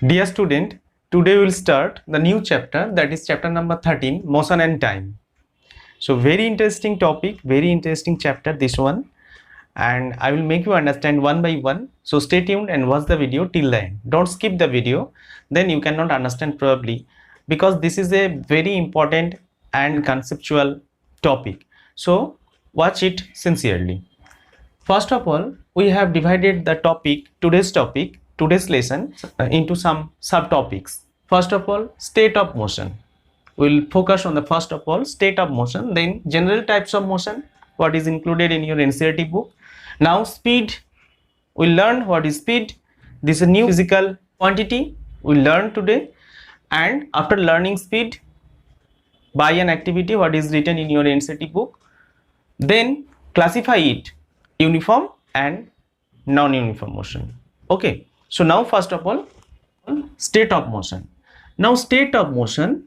Dear student, today we will start the new chapter, that is chapter number 13, motion and time. So very interesting topic, very interesting chapter this one, and I will make you understand one by one. So stay tuned and watch the video till the end. Don't skip the video, then you cannot understand probably, because this is a very important and conceptual topic. So watch it sincerely. First of all, we have divided the today's lesson into some subtopics. First of all, state of motion. We'll focus on the first of all, state of motion, then general types of motion, what is included in your NCERT book. Now speed, we'll learn what is speed. This is a new physical quantity we'll learn today. And after learning speed by an activity, what is written in your NCERT book, then classify it uniform and non-uniform motion. Okay, so now first of all, state of motion. Now state of motion.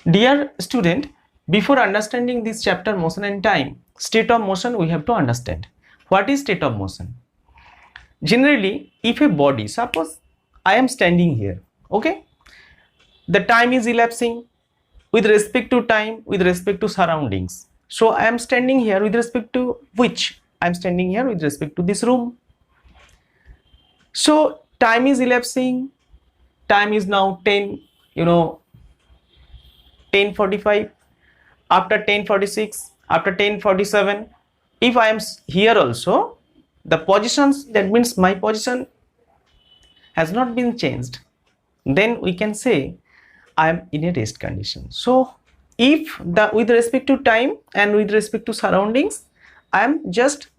Dear student, before understanding this chapter motion and time, state of motion, we have to understand what is state of motion. Generally, if a body, suppose I am standing here, okay, the time is elapsing with respect to time, with respect to surroundings. So I am standing here with respect to which? I am standing here with respect to this room. So time is elapsing. Time is now 10:45. After 10:46, after 10:47, if I am here also, the positions, that means my position has not been changed, then we can say I am in a rest condition. So if with respect to time and with respect to surroundings, I am just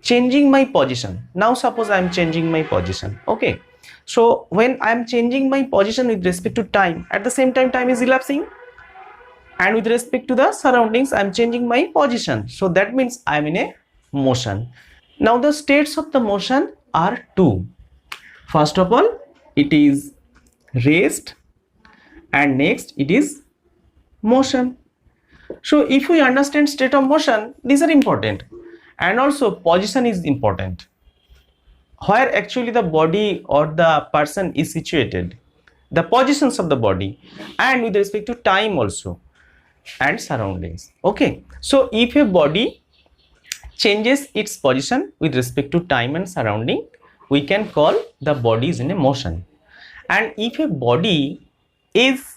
changing my position. Now suppose I am changing my position, okay. So when I am changing my position with respect to time, at the same time time is elapsing, and with respect to the surroundings I am changing my position. So that means I am in a motion. Now the states of the motion are two. First of all, it is rest, and next it is motion. So if we understand state of motion, these are important, and also position is important, where actually the body or the person is situated, the positions of the body, and with respect to time also and surroundings. Okay, so if a body changes its position with respect to time and surrounding, we can call the body is in a motion. And if a body is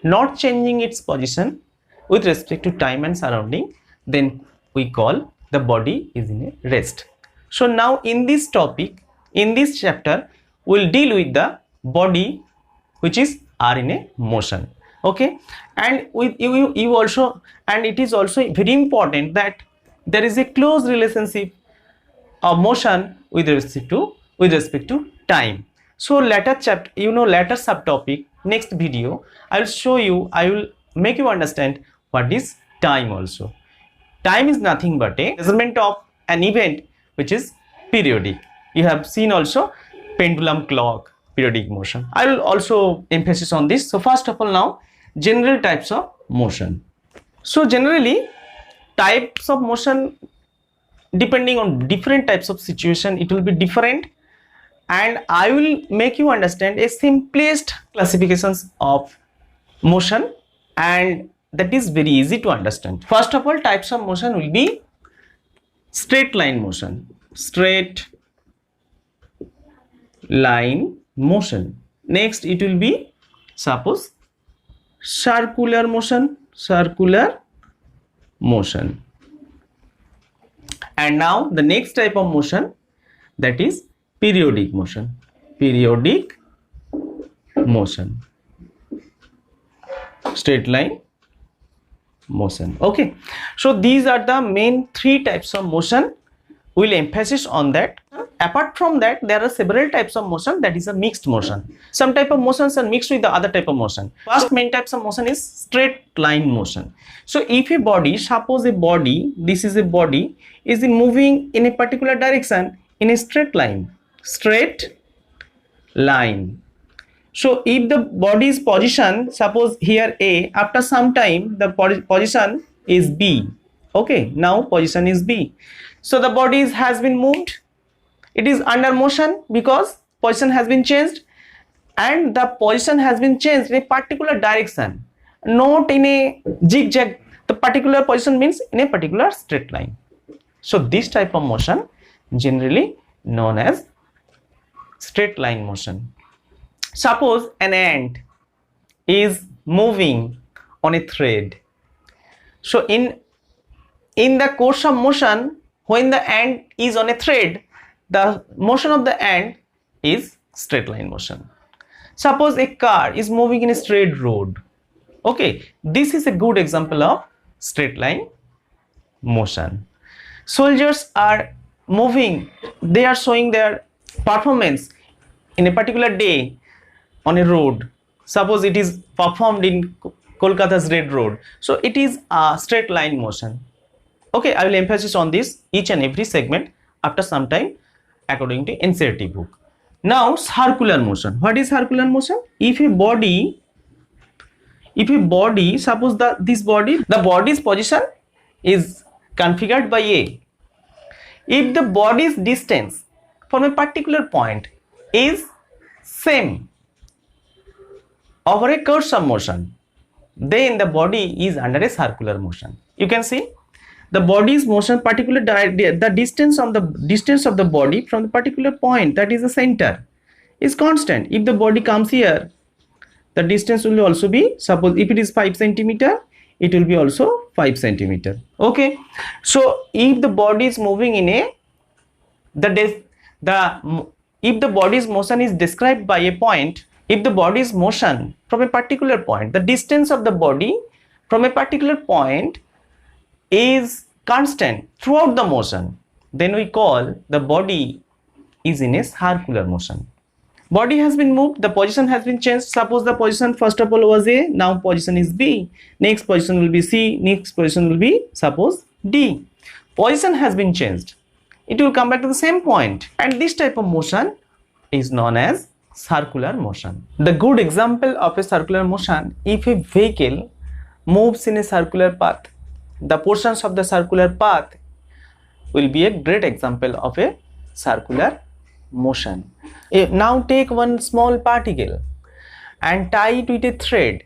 not changing its position with respect to time and surrounding, then we call the body is in a rest. So now in this topic, in this chapter, we'll deal with the body which is are in a motion. Okay, and with you also, and it is also very important that there is a close relationship of motion with respect to time. So later chapter, later subtopic, next video, I will show you, I will make you understand what is time also. Time is nothing but a measurement of an event which is periodic. You have seen also pendulum clock, periodic motion. I will also emphasis on this. So first of all, now general types of motion. So generally types of motion, depending on different types of situation, it will be different, and I will make you understand a simplest classifications of motion, and that is very easy to understand. First of all, types of motion will be straight line motion. Straight line motion. Next it will be, suppose, circular motion. And now the next type of motion, that is periodic motion. Straight line motion. Okay, so these are the main three types of motion. We'll emphasis on that. Apart from that, there are several types of motion, that is a mixed motion. Some type of motions are mixed with the other type of motion. First main types of motion is straight line motion. So if a body, suppose a body, this is a body, is moving in a particular direction in a straight line. So if the body's position, suppose here A, after some time the position is B. Okay, now position is B. So the body has been moved. It is under motion because position has been changed, and the position has been changed in a particular direction, not in a zigzag. The particular position means in a particular straight line. So this type of motion generally known as straight line motion. Suppose an ant is moving on a thread. So in the course of motion, when the ant is on a thread, the motion of the ant is straight line motion. Suppose a car is moving in a straight road. Okay, this is a good example of straight line motion. Soldiers are moving, they are showing their performance in a particular day on a road. Suppose it is performed in Kolkata's Red Road. So it is a straight line motion. Okay, I will emphasize on this each and every segment after some time according to NCERT book. Now circular motion. What is circular motion? If a body, suppose the body's position is configured by A. If the body's distance from a particular point is same over a course of motion, then the body is under a circular motion. You can see the body's motion, the distance of the body from the particular point, that is the center, is constant. If the body comes here, the distance will also be, suppose if it is 5 centimeter, it will be also 5 centimeter. Okay, so if the body is moving in a if the body's motion is described by a point, if the body's motion from a particular point, the distance of the body from a particular point is constant throughout the motion, then we call the body is in a circular motion. Body has been moved, the position has been changed. Suppose the position first of all was A, now position is B, next position will be C, next position will be suppose D. Position has been changed, it will come back to the same point, and this type of motion is known as circular motion. The good example of a circular motion, if a vehicle moves in a circular path, the portions of the circular path will be a great example of a circular motion. Now take one small particle and tie it with a thread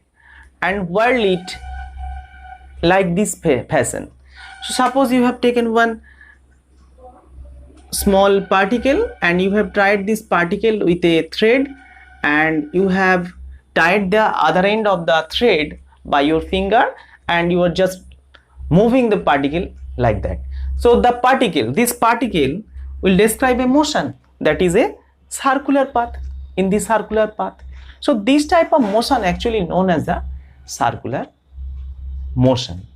and whirl it like this fashion. So suppose you have taken one small particle and you have tied this particle with a thread, and you have tied the other end of the thread by your finger, and you are just moving the particle like that. So this particle will describe a motion, that is a circular path, in the circular path. So this type of motion actually known as the circular motion.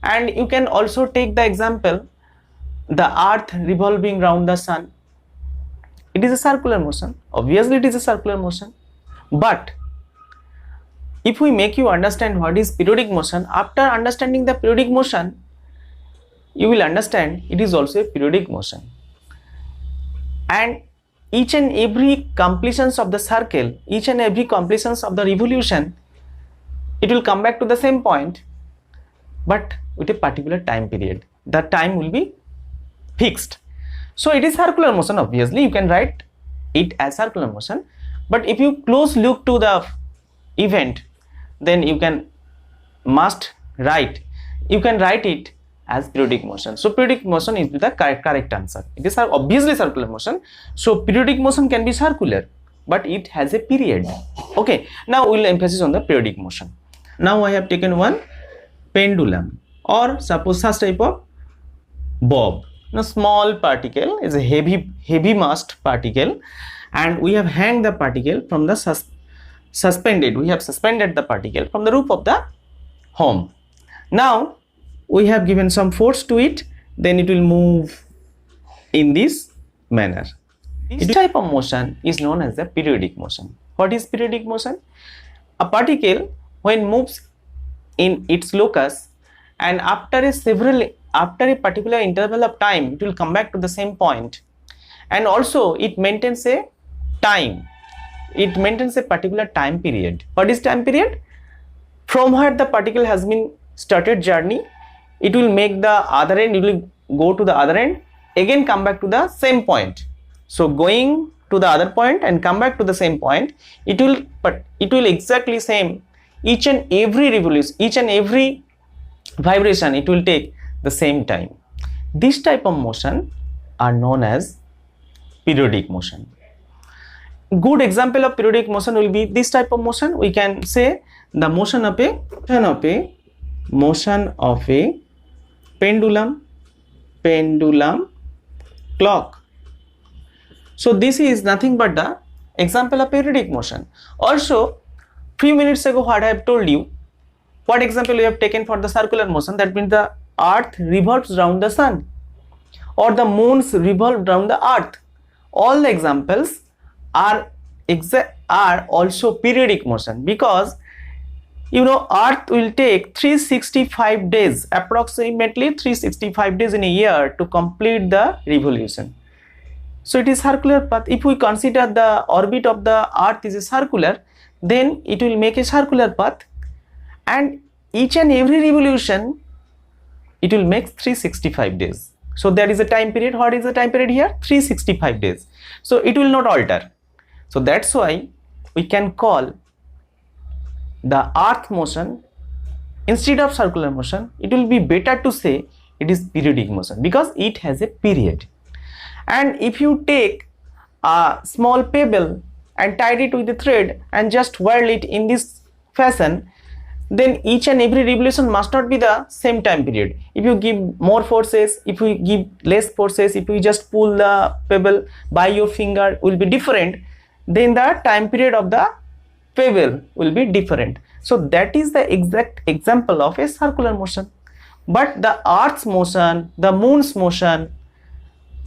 And you can also take the example, the earth revolving round the sun. It is a circular motion. Obviously it is a circular motion, but if we make you understand what is periodic motion, after understanding the periodic motion, you will understand it is also a periodic motion. And each and every completions of the circle, each and every completions of the revolution, it will come back to the same point, but with a particular time period. The time will be fixed. So it is circular motion. Obviously you can write it as circular motion, but if you close look to the event, then you can write it as periodic motion. So periodic motion is the correct answer. It is obviously circular motion. So periodic motion can be circular, but it has a period. Okay, now we will emphasize on the periodic motion. Now I have taken one pendulum, or suppose such type of bob. Now small particle is a heavy massed particle, and we have hanged the particle from the suspended the particle from the roof of the home. Now we have given some force to it, then it will move in this manner. This type of motion is known as the periodic motion. What is periodic motion? A particle when moves in its locus, and after a particular interval of time, it will come back to the same point, and also it maintains a time. It maintains a particular time period. What is time period? From where the particle has been started journey, it will make the other end, it will go to the other end, again come back to the same point. So going to the other point and come back to the same point, it will exactly same. Each and every revolution, each and every vibration, it will take the same time. This type of motion are known as periodic motion. Good example of periodic motion will be this type of motion. We can say the motion of a pendulum clock. So this is nothing but the example of periodic motion. Also, few minutes ago what I have told you, what example we have taken for the circular motion, that means the earth revolves around the sun or the moons revolve around the earth. All the examples are also periodic motion, because you know earth will take 365 days, approximately 365 days in a year to complete the revolution. So it is circular path. If we consider the orbit of the earth is a circular, then it will make a circular path, and each and every revolution it will make 365 days. So there is a time period. What is the time period here? 365 days. So it will not alter. So that's why we can call the earth motion, instead of circular motion, it will be better to say it is periodic motion, because it has a period. And if you take a small pebble and tie it with a thread and just whirl it in this fashion, then each and every revolution must not be the same time period. If you give more forces, if you give less forces, if you just pull the pebble by your finger will be different, then the time period of the pebble will be different. So that is the exact example of a circular motion. But the earth's motion, the moon's motion,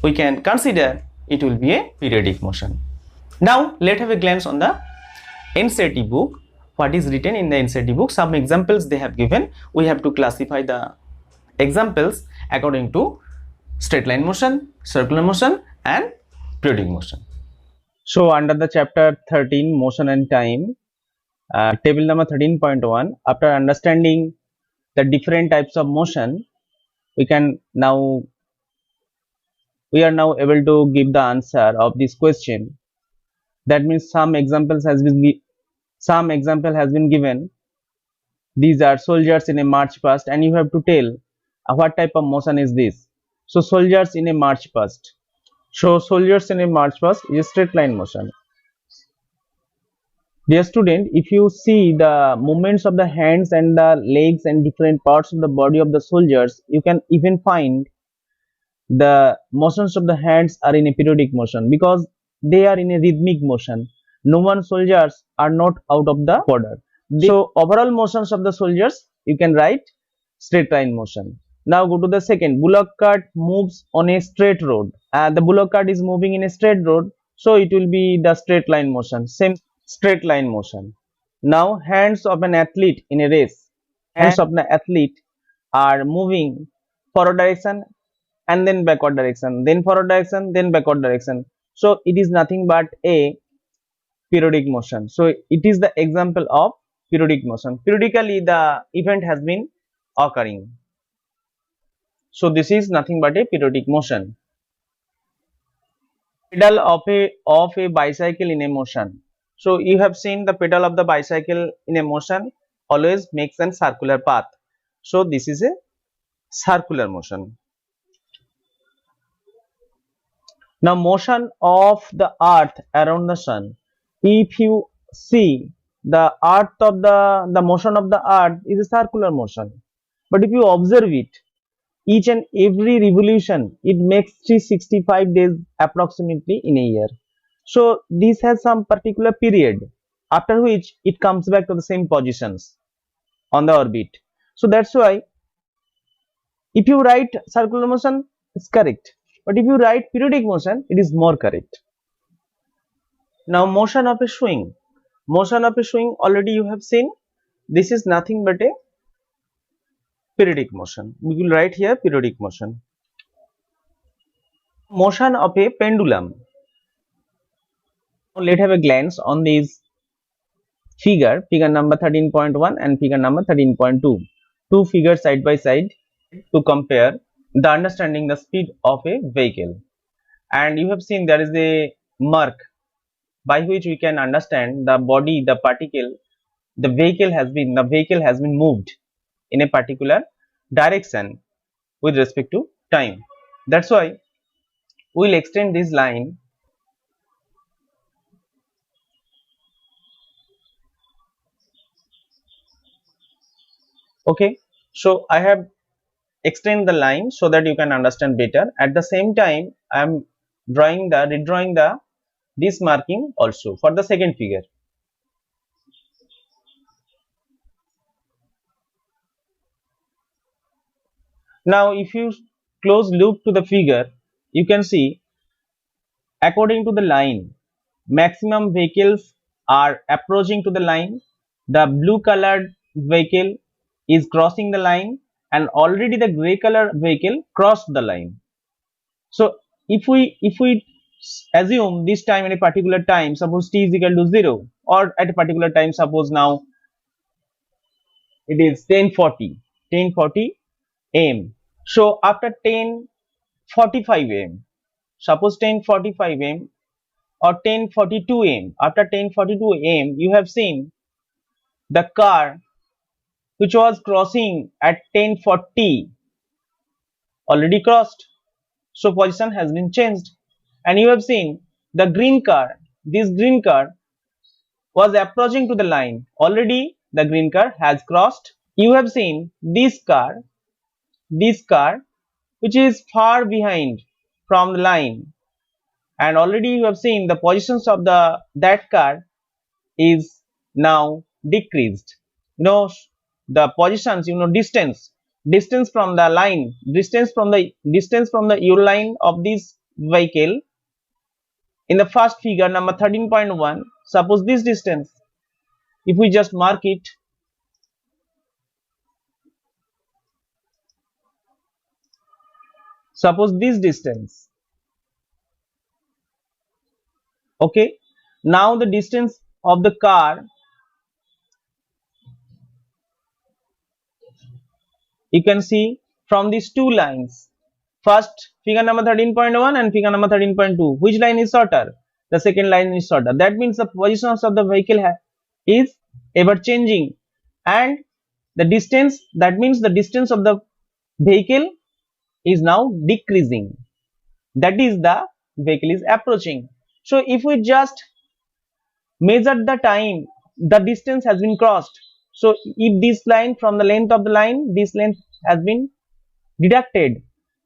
we can consider it will be a periodic motion. Now let's have a glance on the NCERT book. What is written in the NCERT book? Some examples they have given. We have to classify the examples according to straight line motion, circular motion and periodic motion. So under the chapter 13 motion and time, table number 13.1, after understanding the different types of motion, we are now able to give the answer of this question. That means some example has been given. These are soldiers in a march past, and you have to tell what type of motion is this. So soldiers in a march past. So soldiers in a march past is a straight line motion. Dear student, if you see the movements of the hands and the legs and different parts of the body of the soldiers, you can even find the motions of the hands are in a periodic motion, because they are in a rhythmic motion. No one soldiers are not out of the order. So overall motions of the soldiers you can write straight line motion. Now go to the second. Bullock cart moves on a straight road. The bullock cart is moving in a straight road, so it will be the straight line motion. Same straight line motion. Now hands of an athlete in a race. Hands of the athlete are moving forward direction and then backward direction, then forward direction, then backward direction. So it is nothing but a periodic motion. So it is the example of periodic motion. Periodically the event has been occurring. So this is nothing but a periodic motion. Pedal of a bicycle in a motion. So you have seen the pedal of the bicycle in a motion always makes a circular path. So this is a circular motion. Now motion of the earth around the sun. If you see the earth of the motion of the earth is a circular motion, but if you observe it, each and every revolution it makes 365 days approximately in a year. So this has some particular period after which it comes back to the same positions on the orbit. So that's why if you write circular motion, it's correct, but if you write periodic motion, it is more correct. Now motion of a swing. Motion of a swing already you have seen. This is nothing but a periodic motion. We will write here periodic motion. Motion of a pendulum. Now let's have a glance on this figure number 13.1 and figure number 13.2. Two figures side by side to compare the understanding the speed of a vehicle. And you have seen there is a mark by which we can understand the body, the particle, the vehicle has been moved in a particular direction with respect to time. That's why we'll extend this line. Okay, so I have extend the line so that you can understand better. At the same time, I am redrawing the this marking also for the second figure. Now, if you close look to the figure, you can see according to the line, maximum vehicles are approaching to the line. The blue colored vehicle is crossing the line, and already the gray color vehicle crossed the line. So if we assume this time at a particular time, suppose t is equal to 0, or at a particular time, suppose now it is 10:40 am. So after 10:45 am, suppose 10:45 am or 10:42 am, after 10:42 am, you have seen the car which was crossing at 10:40 already crossed. So position has been changed, and you have seen the green car. This green car was approaching to the line. Already the green car has crossed. You have seen this car which is far behind from the line, and already you have seen the positions of that car is now decreased. The positions, distance from the line, distance from the U line of this vehicle in the first figure number 13.1. Suppose this distance, if we just mark it, suppose this distance. Okay, now the distance of the car, you can see from these two lines, first figure number 13.1 and figure number 13.2, which line is shorter? The second line is shorter. That means the positions of the vehicle is ever changing, and the distance, that means the distance of the vehicle is now decreasing. That is, the vehicle is approaching. So if we just measure the time, the distance has been crossed. So if this line, from the length of the line, this length has been deducted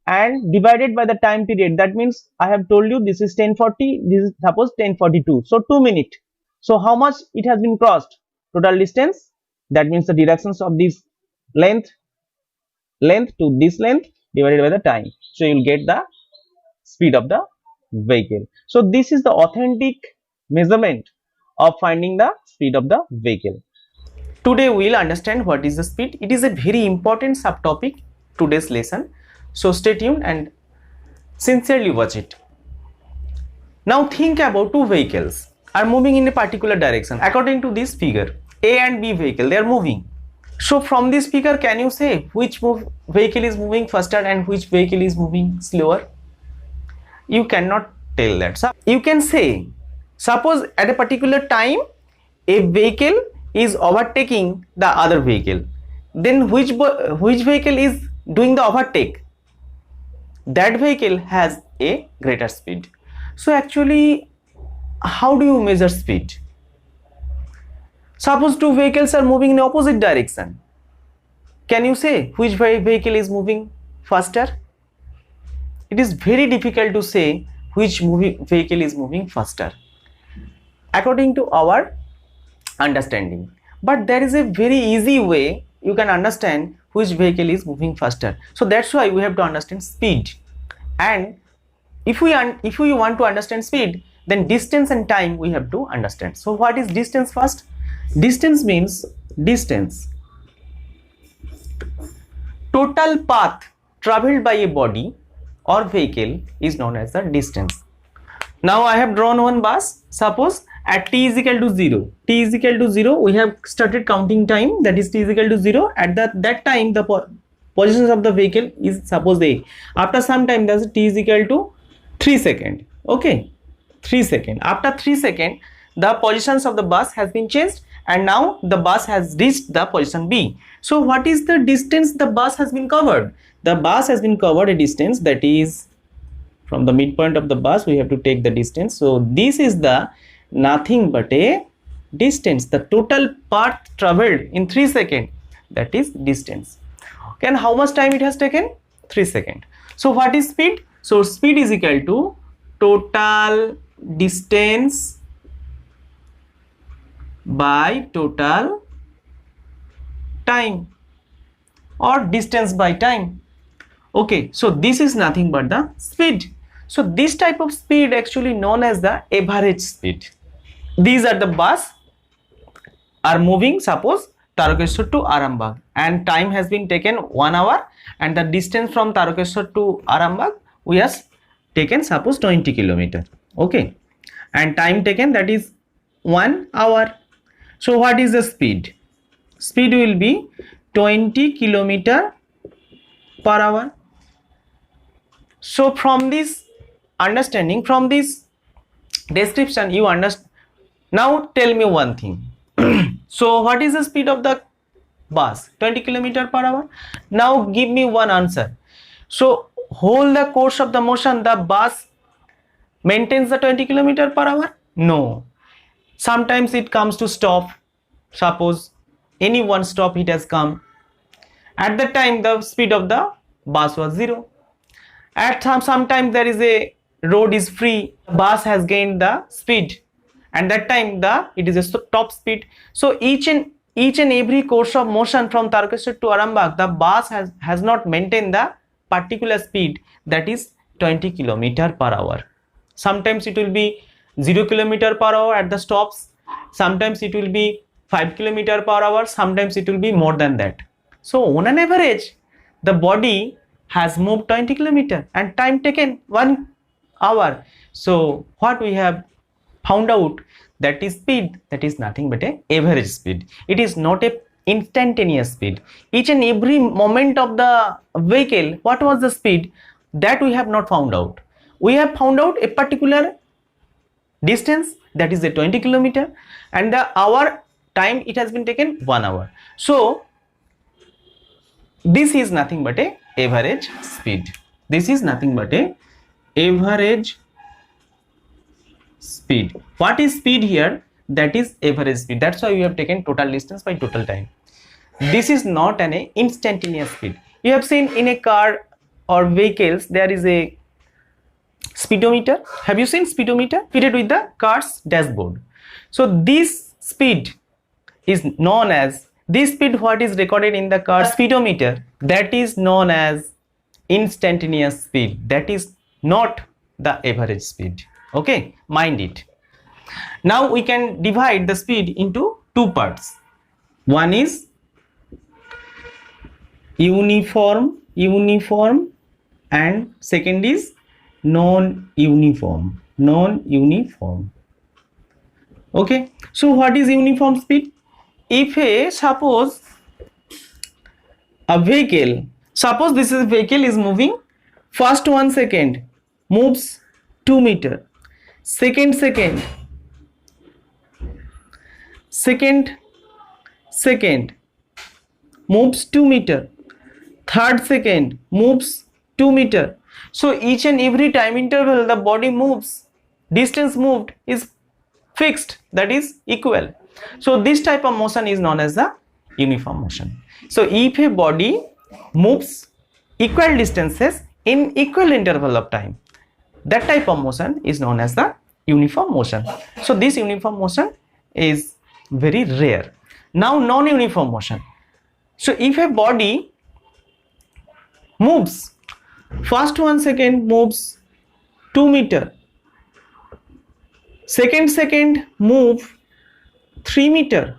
and divided by the time period. That means I have told you this is 10:40, this is suppose 10:42, so 2 minutes. So how much it has been crossed? Total distance, that means the directions of this length to this length divided by the time. So you will get the speed of the vehicle. So this is the authentic measurement of finding the speed of the vehicle. Today we will understand what is the speed. It is a very important subtopic today's lesson. So stay tuned and sincerely watch it. Now think about two vehicles are moving in a particular direction. According to this figure, A and B vehicle, they are moving. So from this figure, can you say which vehicle is moving faster and which vehicle is moving slower? You cannot tell that. So you can say, suppose at a particular time a vehicle is overtaking the other vehicle, then which vehicle is doing the overtake? That vehicle has a greater speed. So actually, how do you measure speed? Suppose two vehicles are moving in opposite direction. Can you say which vehicle is moving faster? It is very difficult to say which vehicle is moving faster according to our understanding. But there is a very easy way you can understand which vehicle is moving faster. So that's why we have to understand speed. And if we want to understand speed, then distance and time we have to understand. So what is distance first? Distance means distance, total path traveled by a body or vehicle is known as the distance. Now I have drawn one bus. Suppose at t is equal to 0, t is equal to 0, we have started counting time, that is t is equal to 0. At that time the positions of the vehicle is suppose A. After some time, that's t is equal to 3 seconds. Okay, 3 seconds. After 3 seconds, the positions of the bus has been changed, and now the bus has reached the position B. So what is the distance the bus has been covered? The bus has been covered a distance that is from the midpoint of the bus. We have to take the distance. So this is the nothing but a distance, the total path traveled in 3 seconds, that is distance. Okay, and how much time it has taken? 3 seconds. So what is speed? So speed is equal to total distance by total time, or distance by time. Okay, so this is nothing but the speed. So this type of speed actually known as the average speed. These are the bus are moving, suppose Tarakeshwar to Arambagh, and time has been taken 1 hour, and the distance from Tarakeshwar to Arambagh we have taken suppose 20 kilometer. Okay, and time taken, that is 1 hour. So what is the speed? Speed will be 20 kilometer per hour. So from this understanding, from this description, you understand. Now tell me one thing. So what is the speed of the bus? 20 kilometer per hour. Now give me one answer. So whole the course of the motion, the bus maintains the 20 kilometer per hour? No. Sometimes it comes to stop. Suppose any one stop it has come. At that time the speed of the bus was 0. At some time there is a road is free, bus has gained the speed, and that time it is a top speed. So each and every course of motion from Tarakeshwar to Arambagh, the bus has not maintained the particular speed, that is 20 kilometer per hour. Sometimes it will be 0 kilometer per hour at the stops, sometimes it will be 5 kilometer per hour, sometimes it will be more than that. So on an average the body has moved 20 kilometer and time taken 1 hour. So what we have found out, that is speed, that is nothing but a average speed. It is not a instantaneous speed. Each and every moment of the vehicle, what was the speed, that we have not found out. We have found out a particular distance, that is a 20 kilometer, and the hour time it has been taken 1 hour. So this is nothing but a average speed. This is nothing but a average speed. What is speed here? That is average speed. That's why we have taken total distance by total time. This is not an instantaneous speed. You have seen in a car or vehicles there is a speedometer. Have you seen speedometer fitted with the car's dashboard? So this speed is known as, this speed what is recorded in the car speedometer, that is known as instantaneous speed. That is not the average speed. Okay, mind it. Now we can divide the speed into two parts. One is uniform, and second is non-uniform. Okay, so what is uniform speed? If suppose a vehicle, suppose this is vehicle is moving, first 1 second moves 2 meter, second moves 2 meter, third second moves 2 meter. So each and every time interval the body moves, distance moved is fixed, that is equal. So this type of motion is known as the uniform motion. So if a body moves equal distances in equal interval of time, that type of motion is known as the uniform motion. So this uniform motion is very rare. Now non-uniform motion. So if a body moves, first 1 second moves 2 meter, second move 3 meter,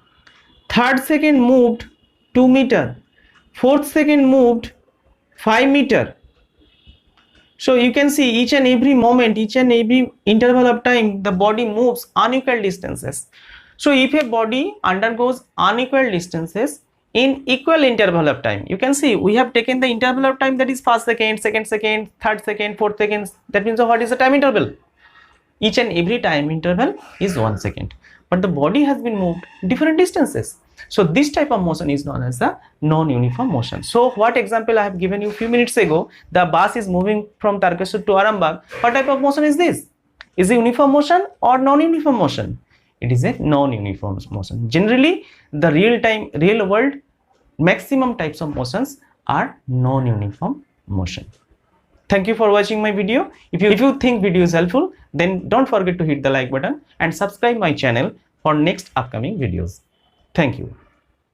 third second moved 2 meter, fourth second moved 5 meter. So you can see each and every moment, each and every interval of time, the body moves unequal distances. So if a body undergoes unequal distances, in equal interval of time. You can see we have taken the interval of time that is first second, second second, third second, fourth seconds. That means what is the time interval? Each and every time interval is 1 second, but the body has been moved different distances. So this type of motion is known as the non-uniform motion. So what example I have given you a few minutes ago, the bus is moving from Tarkeshwar to Arambagh. What type of motion is this? Is it uniform motion or non-uniform motion? It is a non-uniform motion. Generally, the real world maximum types of motions are non-uniform motion. Thank you for watching my video. If you think video is helpful, then don't forget to hit the like button and subscribe my channel for next upcoming videos. Thank you.